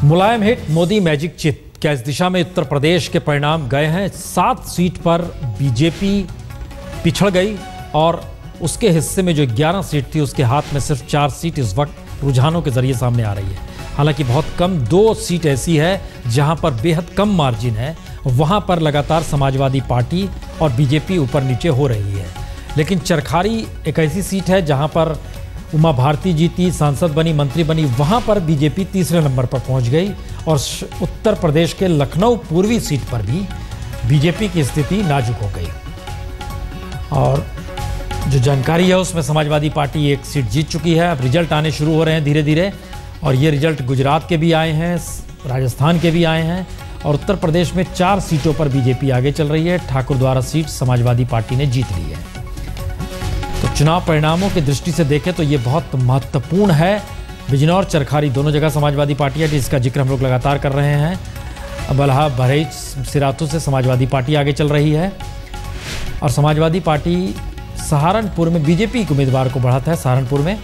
मुलायम hit Modi magic चित, क्या इस दिशा में उत्तर प्रदेश के परिणाम गए हैं? 7 सीट पर बीजेपी पिछड़ गई और उसके हिस्से में जो 11 सीट थी उसके हाथ में सिर्फ 4 सीट इस वक्त रुझानों के जरिए सामने आ रही है। हालांकि बहुत कम 2 सीट ऐसी है जहां पर बेहद कम मार्जिन है, वहां पर लगातार समाजवादी पार्टी और बीजेपी ऊपर नीचे हो रही है। लेकिन चरखारी एक ऐसी सीट है जहां पर उमा भारती जीती, सांसद बनी, मंत्री बनी, वहां पर बीजेपी तीसरे नंबर पर पहुंच गई। और उत्तर प्रदेश के लखनऊ पूर्वी सीट पर भी बीजेपी की स्थिति नाजुक हो गई। और जो जानकारी है उसमें समाजवादी पार्टी एक सीट जीत चुकी है। अब रिजल्ट आने शुरू हो रहे हैं धीरे धीरे, और ये रिजल्ट गुजरात के भी आए हैं, राजस्थान के भी आए हैं, और उत्तर प्रदेश में 4 सीटों पर बीजेपी आगे चल रही है। ठाकुरद्वारा सीट समाजवादी पार्टी ने जीत ली है। तो चुनाव परिणामों की दृष्टि से देखें तो ये बहुत महत्वपूर्ण है। बिजनौर, चरखारी दोनों जगह समाजवादी पार्टी है, जिसका जिक्र हम लोग लगातार कर रहे हैं। बलहा, बहराइच, सिराथू से समाजवादी पार्टी आगे चल रही है। और समाजवादी पार्टी सहारनपुर में बीजेपी के उम्मीदवार को बढ़ाता है। सहारनपुर में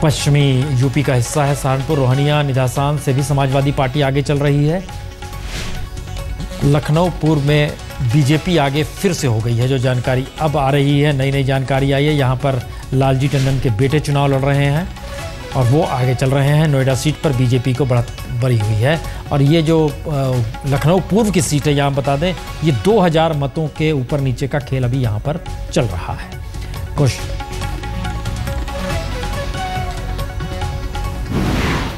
पश्चिमी यूपी का हिस्सा है सहारनपुर, रोहनिया, निदासान से भी समाजवादी पार्टी आगे चल रही है। लखनऊ पूर्व में बीजेपी आगे फिर से हो गई है। जो जानकारी अब आ रही है, नई जानकारी आई है, यहाँ पर लालजी टंडन के बेटे चुनाव लड़ रहे हैं और वो आगे चल रहे हैं। नोएडा सीट पर बीजेपी को बढ़ी हुई है। और ये जो लखनऊ पूर्व की सीट है, यहाँ बता दें, ये 2000 मतों के ऊपर नीचे का खेल अभी यहाँ पर चल रहा है। कुछ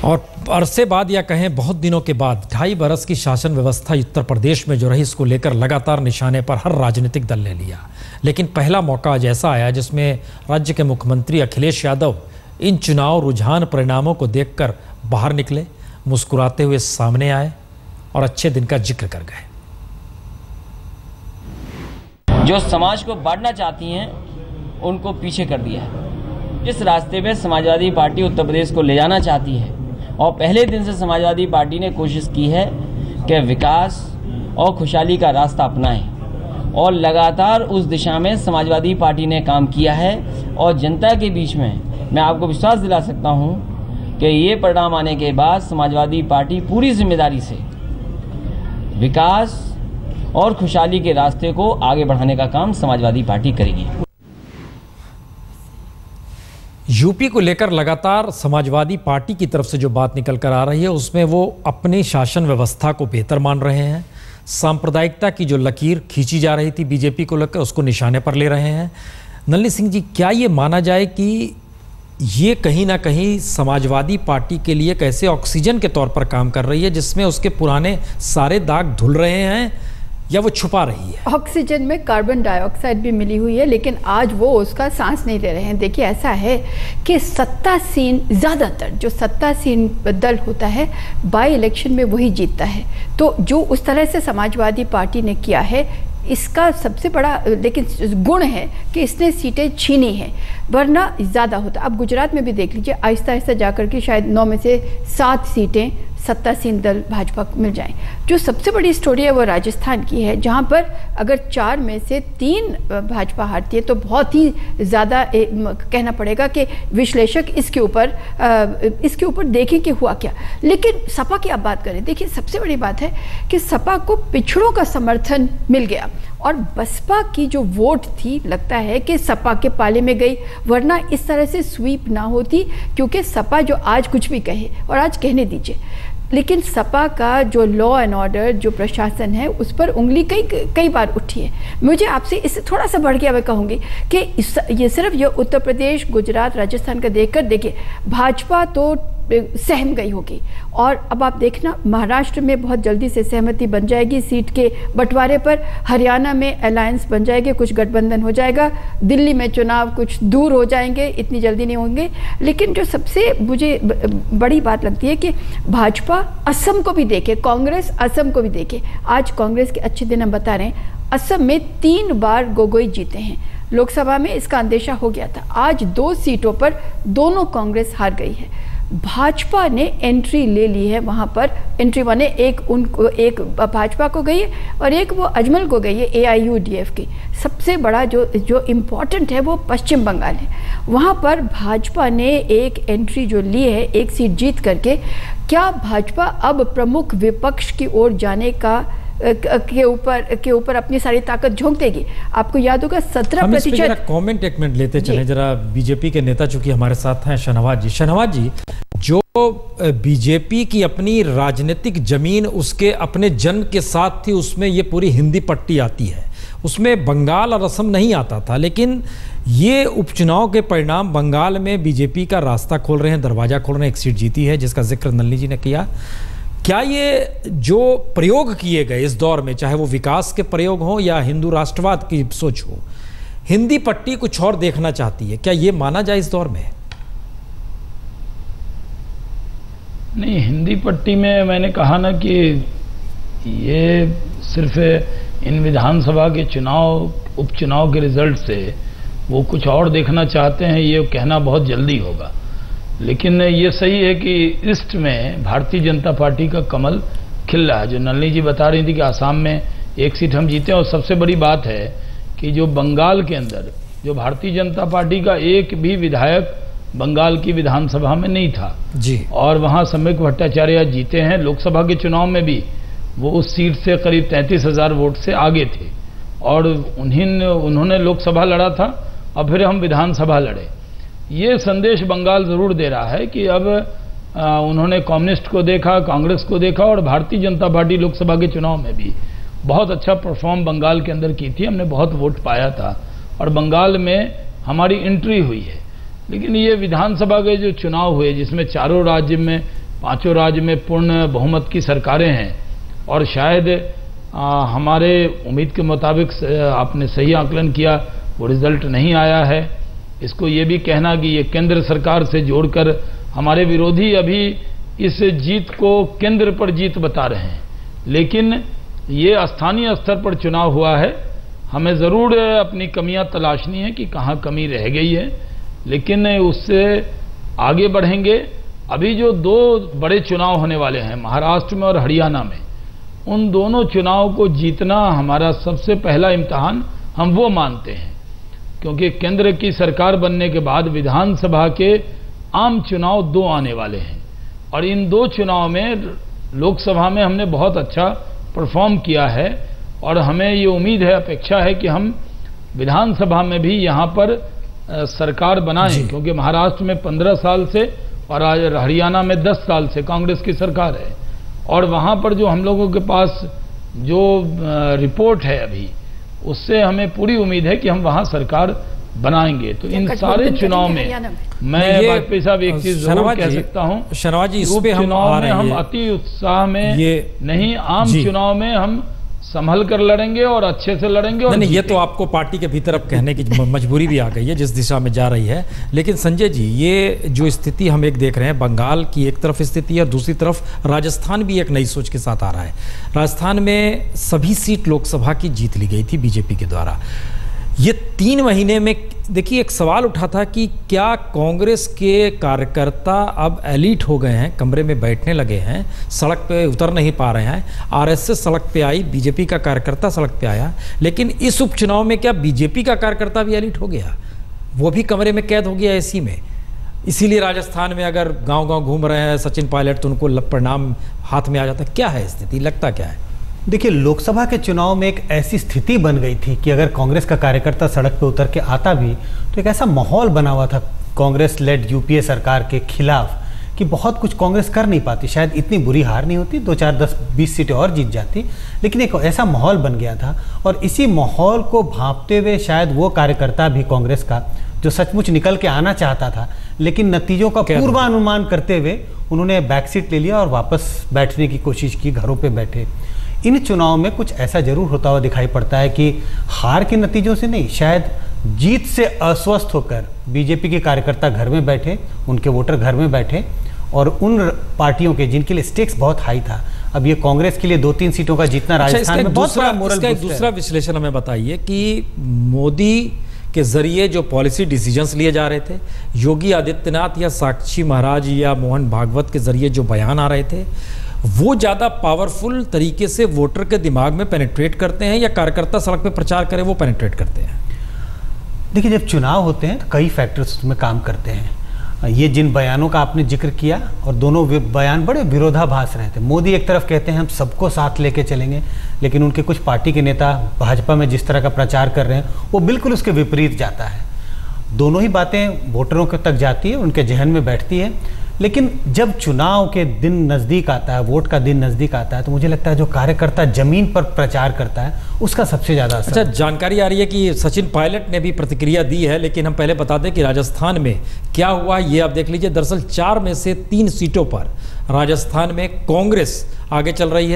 और अरसे बाद या कहें बहुत दिनों के बाद 2.5 बरस की शासन व्यवस्था उत्तर प्रदेश में जो रही, इसको लेकर लगातार निशाने पर हर राजनीतिक दल ने लिया। लेकिन पहला मौका आज ऐसा आया जिसमें राज्य के मुख्यमंत्री अखिलेश यादव इन चुनाव रुझान परिणामों को देखकर बाहर निकले, मुस्कुराते हुए सामने आए और अच्छे दिन का जिक्र कर गए। जो समाज को बांटना चाहती हैं उनको पीछे कर दिया है। जिस रास्ते पे समाजवादी पार्टी उत्तर प्रदेश को ले जाना चाहती है, और पहले दिन से समाजवादी पार्टी ने कोशिश की है कि विकास और खुशहाली का रास्ता अपनाएं, और लगातार उस दिशा में समाजवादी पार्टी ने काम किया है। और जनता के बीच में मैं आपको विश्वास दिला सकता हूं कि ये परिणाम आने के बाद समाजवादी पार्टी पूरी जिम्मेदारी से विकास और खुशहाली के रास्ते को आगे बढ़ाने का काम समाजवादी पार्टी करेगी। यूपी को लेकर लगातार समाजवादी पार्टी की तरफ से जो बात निकल कर आ रही है, उसमें वो अपनी शासन व्यवस्था को बेहतर मान रहे हैं। सांप्रदायिकता की जो लकीर खींची जा रही थी बीजेपी को लेकर, उसको निशाने पर ले रहे हैं। नलिनी सिंह जी, क्या ये माना जाए कि ये कहीं ना कहीं समाजवादी पार्टी के लिए कैसे ऑक्सीजन के तौर पर काम कर रही है, जिसमें उसके पुराने सारे दाग धुल रहे हैं, या वो छुपा रही है? ऑक्सीजन में कार्बन डाइऑक्साइड भी मिली हुई है, लेकिन आज वो उसका सांस नहीं ले रहे हैं। देखिए, ऐसा है कि सत्तासीन, ज़्यादातर जो सत्तासीन दल होता है बाई इलेक्शन में वही जीतता है। तो जो उस तरह से समाजवादी पार्टी ने किया है, इसका सबसे बड़ा लेकिन गुण है कि इसने सीटें छीनी हैं, वरना ज़्यादा होता। अब गुजरात में भी देख लीजिए, आहिस्ता आहिस्ता जाकर के शायद 9 में से 7 सीटें सत्तासीन दल भाजपा को मिल जाएं। जो सबसे बड़ी स्टोरी है वो राजस्थान की है, जहां पर अगर 4 में से 3 भाजपा हारती है तो बहुत ही ज़्यादा कहना पड़ेगा कि विश्लेषक इसके ऊपर देखें कि हुआ क्या। लेकिन सपा की अब बात करें, देखिए सबसे बड़ी बात है कि सपा को पिछड़ों का समर्थन मिल गया, और बसपा की जो वोट थी, लगता है कि सपा के पाले में गई, वरना इस तरह से स्वीप ना होती। क्योंकि सपा जो आज कुछ भी कहे, और आज कहने दीजिए, लेकिन सपा का जो लॉ एंड ऑर्डर, जो प्रशासन है, उस पर उंगली कई बार उठी है। मुझे आपसे इससे थोड़ा सा बढ़ के मैं कहूँगी कि ये सिर्फ ये उत्तर प्रदेश, गुजरात, राजस्थान का देखकर देखिए, भाजपा तो सहम गई होगी, और अब आप देखना महाराष्ट्र में बहुत जल्दी से सहमति बन जाएगी सीट के बंटवारे पर, हरियाणा में अलायंस बन जाएगी, कुछ गठबंधन हो जाएगा, दिल्ली में चुनाव कुछ दूर हो जाएंगे, इतनी जल्दी नहीं होंगे। लेकिन जो सबसे मुझे बड़ी बात लगती है कि भाजपा असम को भी देखे, कांग्रेस असम को भी देखे। आज कांग्रेस के अच्छे दिन हम बता रहे हैं, असम में 3 बार गोगोई जीते हैं। लोकसभा में इसका अंदेशा हो गया था, आज 2 सीटों पर दोनों कांग्रेस हार गई है। भाजपा ने एंट्री ले ली है वहाँ पर। एंट्री माने एक भाजपा को गई है और एक वो अजमल को गई है AIUDF की। सबसे बड़ा जो इम्पोर्टेंट है वो पश्चिम बंगाल है। वहाँ पर भाजपा ने एक एंट्री जो ली है, एक सीट जीत करके, क्या भाजपा अब प्रमुख विपक्ष की ओर जाने का के ऊपर अपनी सारी ताकत झोंक देगी? आपको याद होगा 17% कमेंट एक मिनट लेते चले जरा। बीजेपी के नेता चूंकि हमारे साथ हैं शहनवाज जी, जो बीजेपी की अपनी राजनीतिक जमीन उसके अपने जन्म के साथ थी, उसमें ये पूरी हिंदी पट्टी आती है, उसमें बंगाल और असम नहीं आता था। लेकिन ये उपचुनाव के परिणाम बंगाल में बीजेपी का रास्ता खोल रहे हैं, दरवाजा खोल रहे हैं। एक सीट जीती है जिसका जिक्र नलिनी जी ने किया। क्या ये जो प्रयोग किए गए इस दौर में, चाहे वो विकास के प्रयोग हो या हिंदू राष्ट्रवाद की सोच हो, हिंदी पट्टी कुछ और देखना चाहती है, क्या ये माना जाए इस दौर में? नहीं, हिंदी पट्टी में मैंने कहा ना कि ये सिर्फ इन विधानसभा के उपचुनाव के रिजल्ट से वो कुछ और देखना चाहते हैं, ये कहना बहुत जल्दी होगा। लेकिन ये सही है कि ईस्ट में भारतीय जनता पार्टी का कमल खिल रहा है। जो नलिनी जी बता रही थी कि आसाम में एक सीट हम जीते, और सबसे बड़ी बात है कि जो बंगाल के अंदर जो भारतीय जनता पार्टी का एक भी विधायक बंगाल की विधानसभा में नहीं था जी, और वहाँ सम्यक भट्टाचार्य जीते हैं। लोकसभा के चुनाव में भी वो उस सीट से करीब 33,000 वोट से आगे थे, और उन्होंने लोकसभा लड़ा था और फिर हम विधानसभा लड़े। ये संदेश बंगाल जरूर दे रहा है कि अब उन्होंने कम्युनिस्ट को देखा, कांग्रेस को देखा, और भारतीय जनता पार्टी लोकसभा के चुनाव में भी बहुत अच्छा परफॉर्म बंगाल के अंदर की थी। हमने बहुत वोट पाया था और बंगाल में हमारी एंट्री हुई है। लेकिन ये विधानसभा के जो चुनाव हुए, जिसमें पांचों राज्य में पूर्ण बहुमत की सरकारें हैं, और शायद हमारे उम्मीद के मुताबिक आपने सही आकलन किया, वो रिजल्ट नहीं आया है। इसको ये भी कहना कि ये केंद्र सरकार से जोड़कर हमारे विरोधी अभी इस जीत को केंद्र पर जीत बता रहे हैं, लेकिन ये स्थानीय स्तर पर चुनाव हुआ है। हमें ज़रूर अपनी कमियां तलाशनी है कि कहाँ कमी रह गई है, लेकिन उससे आगे बढ़ेंगे। अभी जो दो बड़े चुनाव होने वाले हैं महाराष्ट्र में और हरियाणा में, उन दोनों चुनाव को जीतना हमारा सबसे पहला इम्तिहान हम वो मानते हैं, क्योंकि केंद्र की सरकार बनने के बाद विधानसभा के आम चुनाव 2 आने वाले हैं, और इन 2 चुनाव में लोकसभा में हमने बहुत अच्छा परफॉर्म किया है, और हमें ये उम्मीद है, अपेक्षा है कि हम विधानसभा में भी यहाँ पर सरकार बनाएं, क्योंकि महाराष्ट्र में 15 साल से और हरियाणा में 10 साल से कांग्रेस की सरकार है, और वहाँ पर जो हम लोगों के पास जो रिपोर्ट है अभी, उससे हमें पूरी उम्मीद है कि हम वहाँ सरकार बनाएंगे। तो इन सारे चुनाव में मैं वाजपेयी साहब एक चीज जरूर कह सकता हूँ, शहनवाज जी, इस पे चुनाव में हम अति उत्साह में नहीं, आम चुनाव में हम संभल कर लड़ेंगे और अच्छे से लड़ेंगे। और नहीं, ये तो आपको पार्टी के भीतर अब कहने की मजबूरी भी आ गई है जिस दिशा में जा रही है। लेकिन संजय जी, ये जो स्थिति हम एक देख रहे हैं, बंगाल की एक तरफ स्थिति है, दूसरी तरफ राजस्थान भी एक नई सोच के साथ आ रहा है। राजस्थान में सभी सीट लोकसभा की जीत ली गई थी बीजेपी के द्वारा। ये 3 महीने में देखिए, एक सवाल उठा था कि क्या कांग्रेस के कार्यकर्ता अब एलीट हो गए हैं, कमरे में बैठने लगे हैं, सड़क पे उतर नहीं पा रहे हैं। आरएसएस सड़क पे आई, बीजेपी का कार्यकर्ता सड़क पे आया, लेकिन इस उपचुनाव में क्या बीजेपी का कार्यकर्ता भी एलीट हो गया? वो भी कमरे में कैद हो गया एसी में। इसीलिए राजस्थान में अगर गाँव-गाँव घूम रहे हैं सचिन पायलट, तो उनको परिणाम हाथ में आ जाता। क्या है स्थिति, लगता क्या है? देखिए, लोकसभा के चुनाव में एक ऐसी स्थिति बन गई थी कि अगर कांग्रेस का कार्यकर्ता सड़क पर उतर के आता भी, तो एक ऐसा माहौल बना हुआ था कांग्रेस लेड यूपीए सरकार के खिलाफ कि बहुत कुछ कांग्रेस कर नहीं पाती। शायद इतनी बुरी हार नहीं होती, 2, 4, 10, 20 सीटें और जीत जाती, लेकिन एक ऐसा माहौल बन गया था। और इसी माहौल को भांपते हुए शायद वो कार्यकर्ता भी कांग्रेस का, जो सचमुच निकल के आना चाहता था, लेकिन नतीजों का पूर्वानुमान करते हुए उन्होंने बैकसीट ले लिया और वापस बैठने की कोशिश की, घरों पर बैठे। इन चुनाव में कुछ ऐसा जरूर होता हुआ दिखाई पड़ता है कि हार के नतीजों से नहीं, शायद जीत से अस्वस्थ होकर बीजेपी के कार्यकर्ता घर में बैठे, उनके वोटर घर में बैठे, और उन पार्टियों के जिनके लिए स्टेक्स बहुत हाई था, अब ये कांग्रेस के लिए 2-3 सीटों का जीतना राजस्थान में बहुत बड़ा मोरल बूस्ट है। दूसरा विश्लेषण हमें बताइए कि मोदी के जरिए जो पॉलिसी डिसीजंस लिए जा रहे थे, योगी आदित्यनाथ या साक्षी महाराज या मोहन भागवत के जरिए जो बयान आ रहे थे, वो ज़्यादा पावरफुल तरीके से वोटर के दिमाग में पेनिट्रेट करते हैं या कार्यकर्ता सड़क पे प्रचार करें वो पेनिट्रेट करते हैं? देखिए, जब चुनाव होते हैं तो कई फैक्टर्स उसमें काम करते हैं। ये जिन बयानों का आपने जिक्र किया, और दोनों बयान बड़े विरोधाभास रहे थे। मोदी एक तरफ कहते हैं हम सबको साथ लेके चलेंगे, लेकिन उनके कुछ पार्टी के नेता भाजपा में जिस तरह का प्रचार कर रहे हैं वो बिल्कुल उसके विपरीत जाता है। दोनों ही बातें वोटरों के तक जाती है, उनके जहन में बैठती है, लेकिन जब चुनाव के दिन नज़दीक आता है, वोट का दिन नज़दीक आता है, तो मुझे लगता है जो कार्यकर्ता जमीन पर प्रचार करता है उसका सबसे ज़्यादा असर। अच्छा, जानकारी आ रही है कि सचिन पायलट ने भी प्रतिक्रिया दी है, लेकिन हम पहले बता दें कि राजस्थान में क्या हुआ ये आप देख लीजिए। दरअसल 4 में से 3 सीटों पर राजस्थान में कांग्रेस आगे चल रही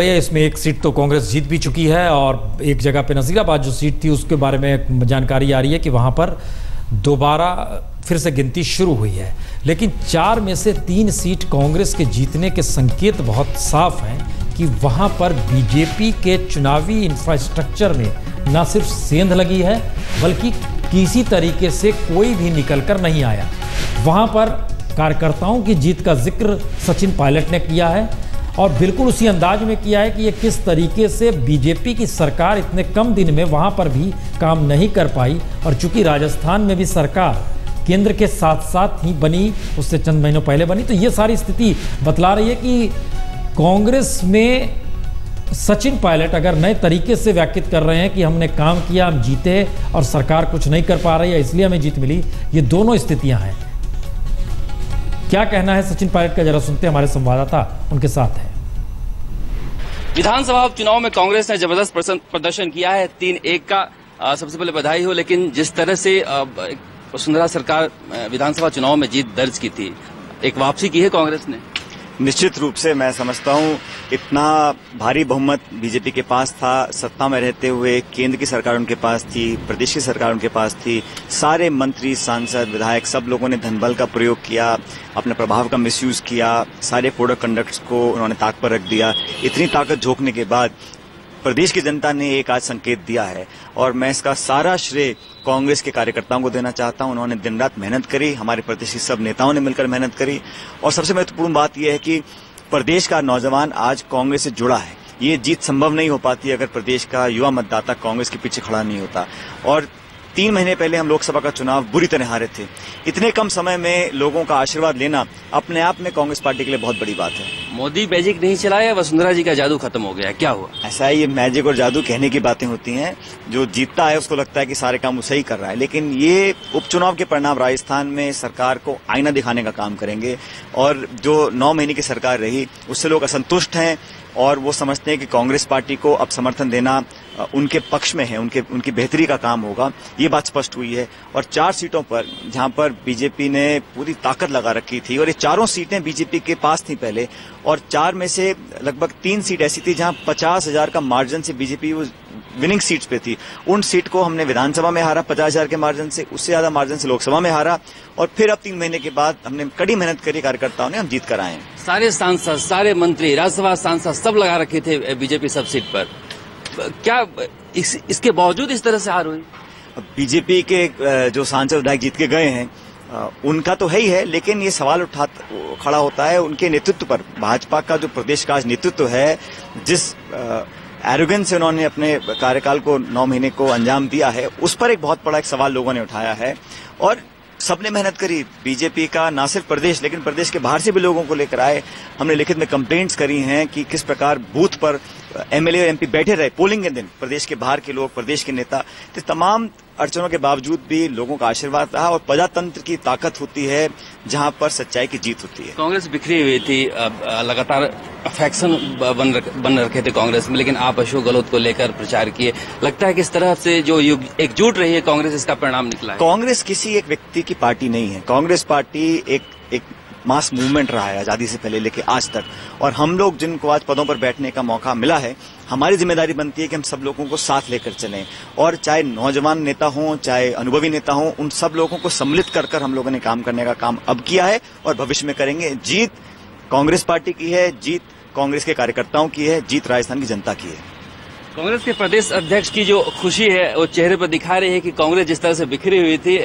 है। इसमें एक सीट तो कांग्रेस जीत भी चुकी है, और एक जगह पे नजीराबाद जो सीट थी उसके बारे में जानकारी आ रही है कि वहाँ पर दोबारा फिर से गिनती शुरू हुई है। लेकिन 4 में से 3 सीट कांग्रेस के जीतने के संकेत बहुत साफ हैं कि वहां पर बीजेपी के चुनावी इंफ्रास्ट्रक्चर में न सिर्फ सेंध लगी है, बल्कि किसी तरीके से कोई भी निकलकर नहीं आया। वहां पर कार्यकर्ताओं की जीत का जिक्र सचिन पायलट ने किया है, और बिल्कुल उसी अंदाज में किया है कि ये किस तरीके से बीजेपी की सरकार इतने कम दिन में वहां पर भी काम नहीं कर पाई। और चूंकि राजस्थान में भी सरकार केंद्र के साथ साथ ही बनी, उससे चंद महीनों पहले बनी, तो ये सारी स्थिति बतला रही है कि कांग्रेस में सचिन पायलट अगर नए तरीके से व्याख्यात कर रहे हैं कि हमने काम किया, हम जीते, और सरकार कुछ नहीं कर पा रही है इसलिए हमें जीत मिली, ये दोनों स्थितियां हैं। क्या कहना है सचिन पायलट का, जरा सुनते हैं, हमारे संवाददाता उनके साथ है। विधानसभा उपचुनाव में कांग्रेस ने जबरदस्त प्रदर्शन किया है, 3-1 का। सबसे पहले बधाई हो, लेकिन जिस तरह से वसुंधरा सरकार विधानसभा चुनाव में जीत दर्ज की थी, एक वापसी की है कांग्रेस ने। निश्चित रूप से मैं समझता हूं इतना भारी बहुमत बीजेपी के पास था, सत्ता में रहते हुए केंद्र की सरकार उनके पास थी, प्रदेश की सरकार उनके पास थी, सारे मंत्री, सांसद, विधायक सब लोगों ने धनबल का प्रयोग किया, अपने प्रभाव का मिसयूज किया, सारे कोड ऑफ कंडक्ट को उन्होंने ताक पर रख दिया। इतनी ताकत झोंकने के बाद प्रदेश की जनता ने एक आज संकेत दिया है, और मैं इसका सारा श्रेय कांग्रेस के कार्यकर्ताओं को देना चाहता हूं। उन्होंने दिन रात मेहनत करी, हमारे प्रदेश के सब नेताओं ने मिलकर मेहनत करी, और सबसे महत्वपूर्ण बात यह है कि प्रदेश का नौजवान आज कांग्रेस से जुड़ा है। ये जीत संभव नहीं हो पाती अगर प्रदेश का युवा मतदाता कांग्रेस के पीछे खड़ा नहीं होता। और 3 महीने पहले हम लोकसभा का चुनाव बुरी तरह हारे थे। इतने कम समय में लोगों का आशीर्वाद लेना अपने आप में कांग्रेस पार्टी के लिए बहुत बड़ी बात है। मोदी मैजिक नहीं चलाया, वसुंधरा जी का जादू खत्म हो गया, क्या हुआ? ऐसा है, ये मैजिक और जादू कहने की बातें होती हैं। जो जीतता है उसको लगता है कि सारे काम वो सही कर रहा है, लेकिन ये उपचुनाव के परिणाम राजस्थान में सरकार को आईना दिखाने का काम करेंगे। और जो 9 महीने की सरकार रही उससे लोग असंतुष्ट हैं, और वो समझते हैं कि कांग्रेस पार्टी को अब समर्थन देना उनके पक्ष में है, उनकी बेहतरी का काम होगा। ये बात स्पष्ट हुई है। और 4 सीटों पर जहां पर बीजेपी ने पूरी ताकत लगा रखी थी, और ये चारों सीटें बीजेपी के पास थी पहले, और 4 में से लगभग 3 सीट ऐसी थी जहां 50,000 का मार्जिन से बीजेपी विनिंग सीट्स पे थी। उन सीट को हमने विधानसभा में हारा 50,000 के मार्जिन से, उससे ज्यादा मार्जिन से लोकसभा में हारा, और फिर अब 3 महीने के बाद हमने कड़ी मेहनत करी, कार्यकर्ताओं ने, हम जीत कर आए हैं। सारे सांसद, सारे मंत्री, राज्यसभा सांसद सब लगा रखे थे बीजेपी सब सीट पर, क्या इसके बावजूद इस तरह से हार हुई? बीजेपी के जो सांसद विधायक जीत के गए हैं उनका तो है ही है, लेकिन ये सवाल खड़ा होता है उनके नेतृत्व पर। भाजपा का जो प्रदेश का नेतृत्व है, जिस एरोगेंस से उन्होंने अपने कार्यकाल को 9 महीने को अंजाम दिया है, उस पर एक बहुत बड़ा एक सवाल लोगों ने उठाया है। और सबने मेहनत करी, बीजेपी का ना सिर्फ प्रदेश लेकिन प्रदेश के बाहर से भी लोगों को लेकर आए। हमने लिखित में कंप्लेंट्स करी हैं कि किस प्रकार बूथ पर एमएलए और एमपी बैठे रहे पोलिंग के दिन, प्रदेश के बाहर के लोग, प्रदेश के नेता। तो तमाम अड़चनों के बावजूद भी लोगों का आशीर्वाद रहा, और प्रजातंत्र की ताकत होती है जहां पर सच्चाई की जीत होती है। कांग्रेस बिखरी हुई थी, लगातार फैक्शन बन रखे थे कांग्रेस में, लेकिन आप अशोक गहलोत को लेकर प्रचार किए। लगता है कि इस तरह से जो एकजुट रही है कांग्रेस, इसका परिणाम निकला है? कांग्रेस किसी एक व्यक्ति की पार्टी नहीं है। कांग्रेस पार्टी एक मास मूवमेंट रहा है आजादी से पहले लेके आज तक, और हम लोग जिनको आज पदों पर बैठने का मौका मिला है, हमारी जिम्मेदारी बनती है कि हम सब लोगों को साथ लेकर चलें, और चाहे नौजवान नेता हों, चाहे अनुभवी नेता हों, उन सब लोगों को सम्मिलित कर हम लोगों ने काम करने का काम अब किया है और भविष्य में करेंगे। जीत कांग्रेस पार्टी की है, जीत कांग्रेस के कार्यकर्ताओं की है, जीत राजस्थान की जनता की है। कांग्रेस के प्रदेश अध्यक्ष की जो खुशी है वो चेहरे पर दिखा रही है कि कांग्रेस जिस तरह से बिखरी हुई थी,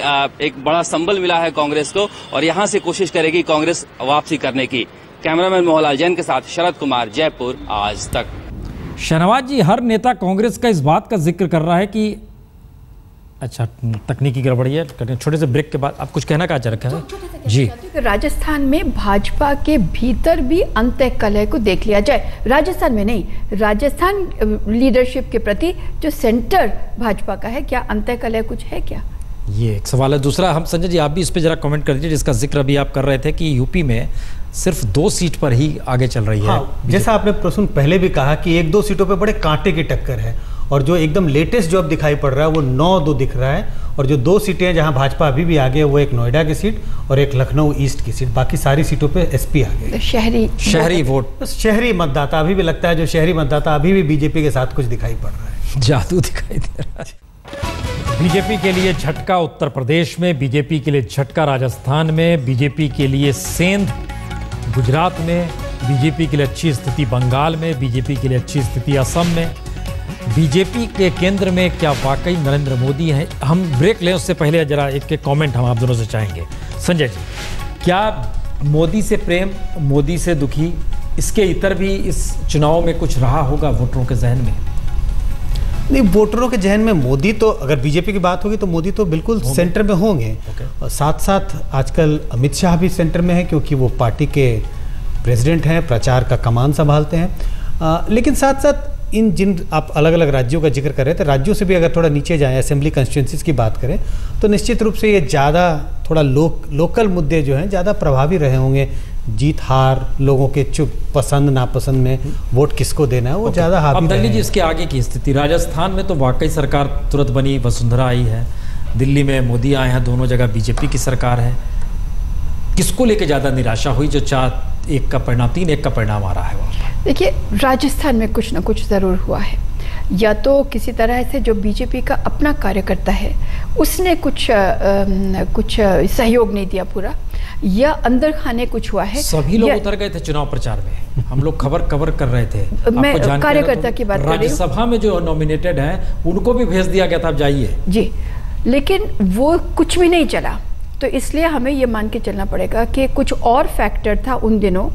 एक बड़ा संबल मिला है कांग्रेस को और यहां से कोशिश करेगी कांग्रेस वापसी करने की। कैमरामैन मोहनलाल जैन के साथ शरद कुमार, जयपुर, आज तक। शहनवाज जी, हर नेता कांग्रेस का इस बात का जिक्र कर रहा है कि अच्छा तकनीकी गड़बड़ी है, छोटे से ब्रेक के बाद आप कुछ कहना क्या चाह रखा है जी? राजस्थान में भाजपा के भीतर भी अंतःकलह को देख लिया जाए, राजस्थान में नहीं, राजस्थान लीडरशिप के प्रति जो सेंटर भाजपा का है, क्या अंतःकलह कुछ है क्या? ये एक सवाल है। दूसरा, हम संजय जी आप भी इस पे जरा कमेंट कर दीजिए, जिसका जिक्र अभी आप कर रहे थे कि यूपी में सिर्फ 2 सीट पर ही आगे चल रही है। हाँ, जैसा आपने प्रश्न पहले भी कहा कि 1-2 सीटों पे बड़े कांटे की टक्कर है और जो एकदम लेटेस्ट जो अब दिखाई पड़ रहा है वो 9-2 दिख रहा है और जो 2 सीटें हैं जहां भाजपा अभी भी आगे है वो एक नोएडा की सीट और एक लखनऊ ईस्ट की सीट, बाकी सारी सीटों पे एसपी आगे। तो शहरी वोट, शहरी मतदाता अभी भी लगता है, जो शहरी मतदाता अभी भी बीजेपी के साथ कुछ दिखाई पड़ रहा है, जादू दिखाई दे रहा है। बीजेपी के लिए झटका उत्तर प्रदेश में, बीजेपी के लिए झटका राजस्थान में, बीजेपी के लिए सेंध गुजरात में, बीजेपी के लिए अच्छी स्थिति बंगाल में, बीजेपी के लिए अच्छी स्थिति असम में, बीजेपी के केंद्र में क्या वाकई नरेंद्र मोदी हैं? हम ब्रेक लें उससे पहले जरा एक कमेंट हम आप दोनों से चाहेंगे। संजय जी, क्या मोदी से प्रेम, मोदी से दुखी, इसके इतर भी इस चुनाव में कुछ रहा होगा वोटरों के जहन में? नहीं, वोटरों के जहन में मोदी तो, अगर बीजेपी की बात होगी तो मोदी तो बिल्कुल सेंटर में होंगे। और साथ साथ आजकल अमित शाह भी सेंटर में है क्योंकि वो पार्टी के प्रेसिडेंट हैं, प्रचार का कमान संभालते हैं। लेकिन साथ साथ इन जिन आप अलग अलग राज्यों का जिक्र कर रहे थे, राज्यों से भी अगर थोड़ा नीचे जाएं, असेंबली कॉन्स्टिट्यूंसीज की बात करें तो निश्चित रूप से ये ज़्यादा थोड़ा लोकल मुद्दे जो हैं ज़्यादा प्रभावी रहे होंगे। जीत हार, लोगों के चुप पसंद नापसंद में वोट किसको देना है वो ज़्यादा हावी। अब दल्ली जी, इसके आगे की स्थिति राजस्थान में तो वाकई सरकार तुरंत बनी, वसुंधरा आई है, दिल्ली में मोदी आए हैं, दोनों जगह बीजेपी की सरकार है। किसको लेके ज़्यादा निराशा हुई जो 4-1 का परिणाम, 3-1 का परिणाम आ रहा है? देखिए, राजस्थान में कुछ ना कुछ ज़रूर हुआ है, या तो किसी तरह से जो बीजेपी का अपना कार्यकर्ता है उसने कुछ सहयोग नहीं दिया पूरा, या अंदर खाने कुछ हुआ है। सभी लोग उतर गए थे चुनाव प्रचार में, हम लोग खबर कर रहे थे। मैं कार्यकर्ता की बात कर रही हूँ। राज्यसभा में जो नॉमिनेटेड है उनको भी भेज दिया गया था, आप जाइए जी, लेकिन वो कुछ भी नहीं चला। तो इसलिए हमें ये मान के चलना पड़ेगा कि कुछ और फैक्टर था उन दिनों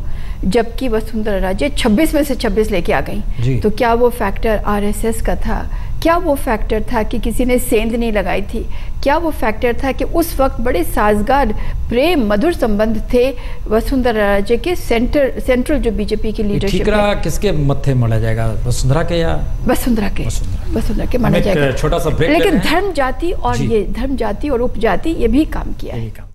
जबकि वसुंधरा राजे 26 में से 26 लेके आ गई। तो क्या वो फैक्टर आरएसएस का था? क्या वो फैक्टर था कि किसी ने सेंध नहीं लगाई थी? क्या वो फैक्टर था कि उस वक्त बड़े साजगार प्रेम मधुर संबंध थे वसुंधरा राजे के सेंट्रल जो बीजेपी की लीडरशिप है? ठीकरा किसके मत्थे मढ़ा जाएगा, वसुंधरा के या वसुंधरा के माना जाएगा? छोटा सा ब्रेक, लेकिन धर्म जाति और ये धर्म जाति और उपजाति ये भी काम किया है।